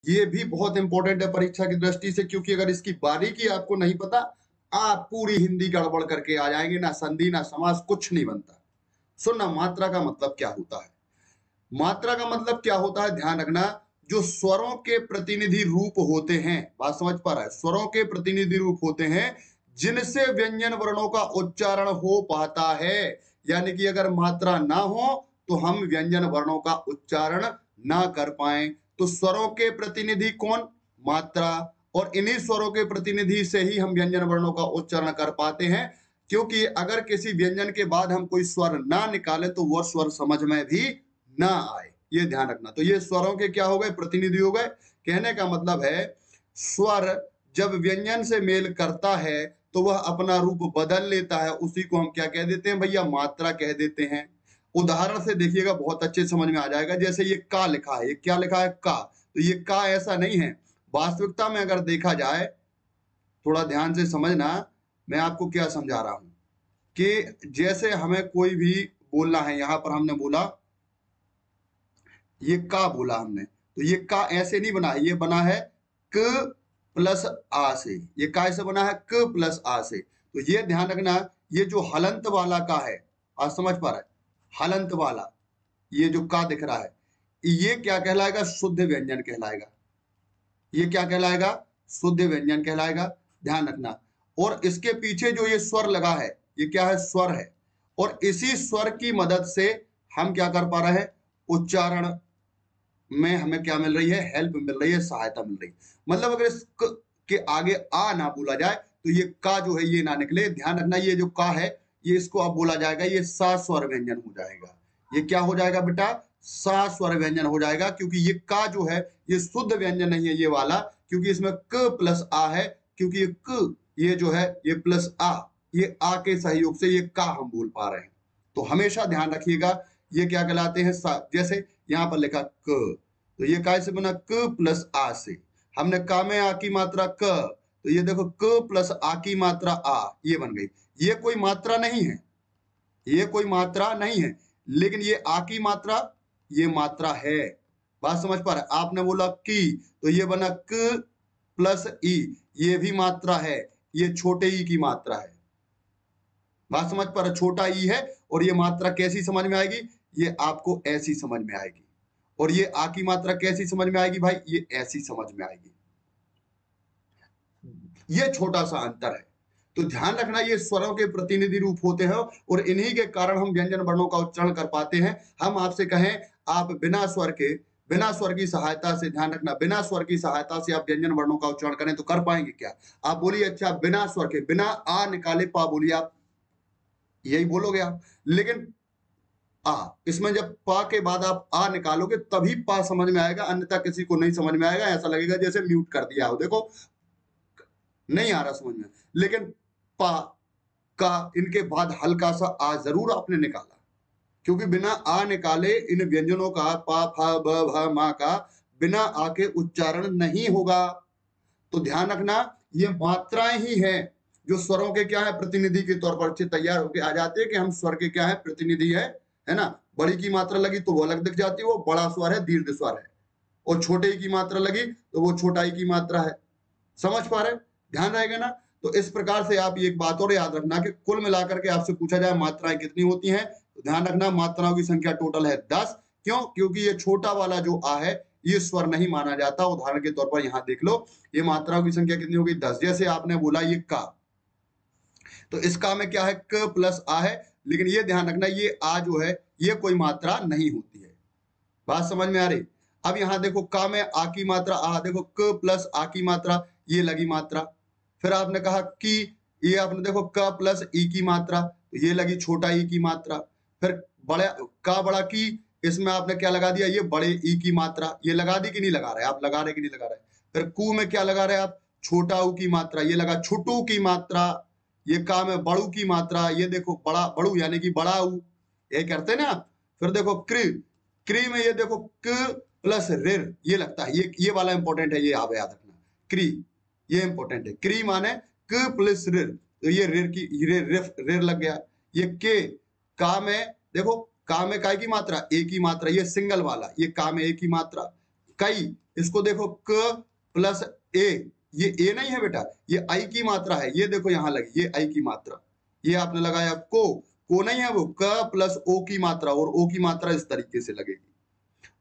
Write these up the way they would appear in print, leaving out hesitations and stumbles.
ये भी बहुत इंपॉर्टेंट है परीक्षा की दृष्टि से, क्योंकि अगर इसकी बारीकी आपको नहीं पता, आप पूरी हिंदी गड़बड़ करके आ जाएंगे, ना संधि ना समास, कुछ नहीं बनता। सुनना, मात्रा का मतलब क्या होता है? मात्रा का मतलब क्या होता है, ध्यान रखना, जो स्वरों के प्रतिनिधि रूप होते हैं, बात समझ पा रहा है, स्वरों के प्रतिनिधि रूप होते हैं जिनसे व्यंजन वर्णों का उच्चारण हो पाता है। यानी कि अगर मात्रा ना हो तो हम व्यंजन वर्णों का उच्चारण ना कर पाए। तो स्वरों के प्रतिनिधि कौन? मात्रा। और इन्हीं स्वरों के प्रतिनिधि से ही हम व्यंजन वर्णों का उच्चारण कर पाते हैं, क्योंकि अगर किसी व्यंजन के बाद हम कोई स्वर ना निकाले तो वह स्वर समझ में भी ना आए, ये ध्यान रखना। तो ये स्वरों के क्या हो गए? प्रतिनिधि हो गए। कहने का मतलब है स्वर जब व्यंजन से मेल करता है तो वह अपना रूप बदल लेता है, उसी को हम क्या कह देते हैं भैया? मात्रा कह देते हैं। उदाहरण से देखिएगा, बहुत अच्छे समझ में आ जाएगा। जैसे ये का लिखा है, ये क्या लिखा है? का। तो ये का ऐसा नहीं है। वास्तविकता में अगर देखा जाए, थोड़ा ध्यान से समझना, मैं आपको क्या समझा रहा हूं कि जैसे हमें कोई भी बोलना है, यहां पर हमने बोला, ये का बोला हमने, तो ये का ऐसे नहीं बना है, ये बना है क प्लस आ से। ये का ऐसे बना है क प्लस आ से। तो ये ध्यान रखना, ये जो हलंत वाला का है, आज समझ पा रहा है? हलंत वाला, ये जो का दिख रहा है, ये क्या कहलाएगा? शुद्ध व्यंजन कहलाएगा। ये क्या कहलाएगा? शुद्ध व्यंजन कहलाएगा। ध्यान रखना। और इसके पीछे जो ये स्वर लगा है, ये क्या है? स्वर है। और इसी स्वर की मदद से हम क्या कर पा रहे हैं? उच्चारण में हमें क्या मिल रही है? हेल्प मिल रही है, सहायता मिल रही है। मतलब अगर इस के आगे आ ना बोला जाए तो ये का जो है ये ना निकले। ध्यान रखना, ये जो का है, ये इसको अब बोला जाएगा, ये सा स्वर व्यंजन हो जाएगा। ये क्या हो जाएगा बेटा? सा स्वर व्यंजन हो जाएगा, क्योंकि ये का जो है ये शुद्ध व्यंजन नहीं है ये वाला, क्योंकि इसमें क प्लस आ है। क्योंकि ये क, ये जो है ये प्लस आ, ये आ के सहयोग से ये का हम बोल पा रहे हैं। तो हमेशा ध्यान रखिएगा, ये क्या कहलाते हैं? सा। जैसे यहां पर लिखा क, तो ये कैसे बना? क प्लस आ से। हमने का में आ की मात्रा क, तो ये देखो क प्लस आ की मात्रा आ, ये बन गई। ये कोई मात्रा नहीं है, ये कोई मात्रा नहीं है, लेकिन ये आ की मात्रा, ये मात्रा है। बात समझ पा रहे? आपने बोला की, तो ये बना क प्लस ई, ये भी मात्रा है, ये छोटे ई की मात्रा है। बात समझ पा रहे? छोटा ई है, और ये मात्रा कैसी समझ में आएगी? ये आपको ऐसी समझ में आएगी। और ये आ की मात्रा कैसी समझ में आएगी भाई? ये ऐसी समझ में आएगी। ये छोटा सा अंतर है। तो ध्यान रखना, ये स्वरों के प्रतिनिधि रूप होते हैं, और इन्हीं के कारण हम व्यंजन वर्णों का उच्चारण कर पाते हैं। हम आपसे कहें, आप बिना स्वर के, बिना स्वर की सहायता से, ध्यान रखना, बिना स्वर की सहायता से आप व्यंजन वर्णों का उच्चारण करें तो कर पाएंगे क्या? आप बोलिए, अच्छा बिना स्वर के, बिना आ निकाले पा बोलिए, आप यही बोलोगे आप। लेकिन आ, इसमें जब पा के बाद आप आ निकालोगे तभी पा समझ में आएगा, अन्यथा किसी को नहीं समझ में आएगा। ऐसा लगेगा जैसे म्यूट कर दिया हो। देखो, नहीं आ रहा समझ में। लेकिन पा का इनके बाद हल्का सा आ जरूर आपने निकाला, क्योंकि बिना आ निकाले इन व्यंजनों का, पा फा ब भ मा का, बिना आ के उच्चारण नहीं होगा। तो ध्यान रखना, ये मात्राएं ही हैं जो स्वरों के क्या है? प्रतिनिधि के तौर पर तैयार होकर आ जाते हैं कि हम स्वर के क्या है? प्रतिनिधि है ना। बड़ी की मात्रा लगी तो वो अलग दिख जाती है, वो बड़ा स्वर है, दीर्घ स्वर है। और छोटे की मात्रा लगी तो वो छोटाई की मात्रा है। समझ पा रहे? ध्यान रहेगा ना। तो इस प्रकार से आप एक बात और याद रखना कि कुल मिलाकर के आपसे पूछा जाए मात्राएं कितनी होती हैं, तो ध्यान रखना मात्राओं की संख्या टोटल है 10। क्यों? क्योंकि ये छोटा वाला जो आ है ये स्वर नहीं माना जाता। उदाहरण के तौर पर यहां देख लो, ये मात्राओं की संख्या कितनी होगी? 10। जैसे आपने बोला ये का, तो इसका में क्या है? क प्लस आ है। लेकिन ये ध्यान रखना, ये आ जो है ये कोई मात्रा नहीं होती है। बात समझ में आ रही? अब यहां देखो, का में आ की मात्रा आ, देखो क प्लस आ की मात्रा, ये लगी मात्रा। फिर आपने कहा कि, ये आपने देखो क प्लस ई की मात्रा, तो ये लगी छोटा ई की मात्रा। फिर बड़ा का बड़ा की, इसमें आपने क्या लगा दिया? ये बड़े ई की मात्रा। ये लगा दी कि नहीं लगा रहे? आप लगा रहे कि नहीं लगा रहे? फिर कू में क्या लगा रहे आप? छोटा ऊ की मात्रा, ये लगा छोटू की मात्रा। ये का में बड़ू की मात्रा, ये देखो बड़ा बड़ू यानी कि बड़ा ऊ, ये करते ना। फिर देखो क्री, क्री में ये देखो क प्लस रिर, ये लगता है, ये वाला इंपॉर्टेंट है, ये आप याद रखना। क्री, ये इंपॉर्टेंट है। क्री माने क प्लस रिर, तो ये रिर की रिर लग गया। ये के, का में देखो, का में काय की मात्रा? ए की मात्रा, ये सिंगल वाला, ये का में ए की मात्रा। कई, इसको देखो क प्लस ए, ये ए नहीं है बेटा, ये आई की मात्रा है, ये देखो यहां लगी, ये आई की मात्रा, ये आपने लगाया को नहीं है वो, क प्लस ओ की मात्रा, और ओ की मात्रा इस तरीके से लगेगी।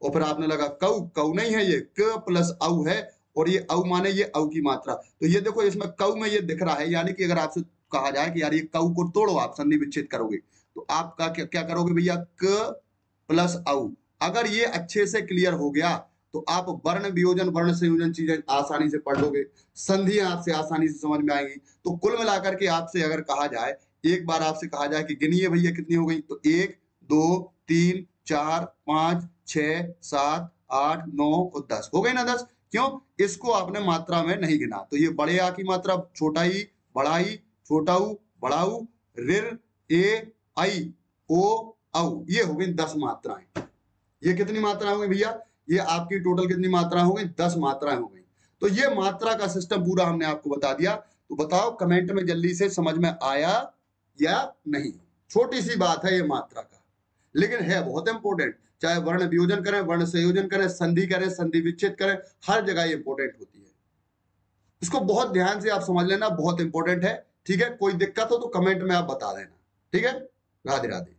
और फिर आपने लगा कऊ नहीं है, ये क प्लस औ है, और ये औ माने ये औ की मात्रा। तो ये देखो इसमें कऊ में ये दिख रहा है, यानी कि अगर आपसे कहा जाए कि यार ये कऊ को तोड़ो, आप संधि विच्छेद करोगे, तो आप क्या करोगे भैया, क प्लस औ। अगर ये अच्छे से क्लियर हो गया तो आप वर्ण वियोजन वर्ण संयोजन चीजें आसानी से पढ़ लोगे, संधियां आपसे आसानी से समझ में आएंगी। तो कुल मिलाकर के आपसे अगर कहा जाए, एक बार आपसे कहा जाए कि गिनिए भैया कितनी हो गई, तो 1 2 3 4 5 6 7 8 9 और 10 हो गई ना 10। क्यों? इसको आपने मात्रा में नहीं गिना, तो ये बड़े आ की मात्रा, छोटा ई, बड़ा ई, छोटा ऊ, बड़ा ऊ, ऋ ए आई ओ औ, ये हो गई 10 मात्राएं। ये कितनी मात्राएं हो गई भैया, ये आपकी टोटल कितनी मात्राएं हो गई, 10 मात्राएं हो गई। तो ये मात्रा का सिस्टम पूरा हमने आपको बता दिया। तो बताओ कमेंट में जल्दी से, समझ में आया या नहीं? छोटी सी बात है ये मात्रा का, लेकिन है बहुत इंपॉर्टेंट। चाहे वर्ण वियोजन करें, वर्ण संयोजन करें, संधि करें, संधि विच्छेद करें, हर जगह ये इंपॉर्टेंट होती है। इसको बहुत ध्यान से आप समझ लेना, बहुत इंपॉर्टेंट है। ठीक है, कोई दिक्कत हो तो कमेंट में आप बता देना। ठीक है, राधे राधे।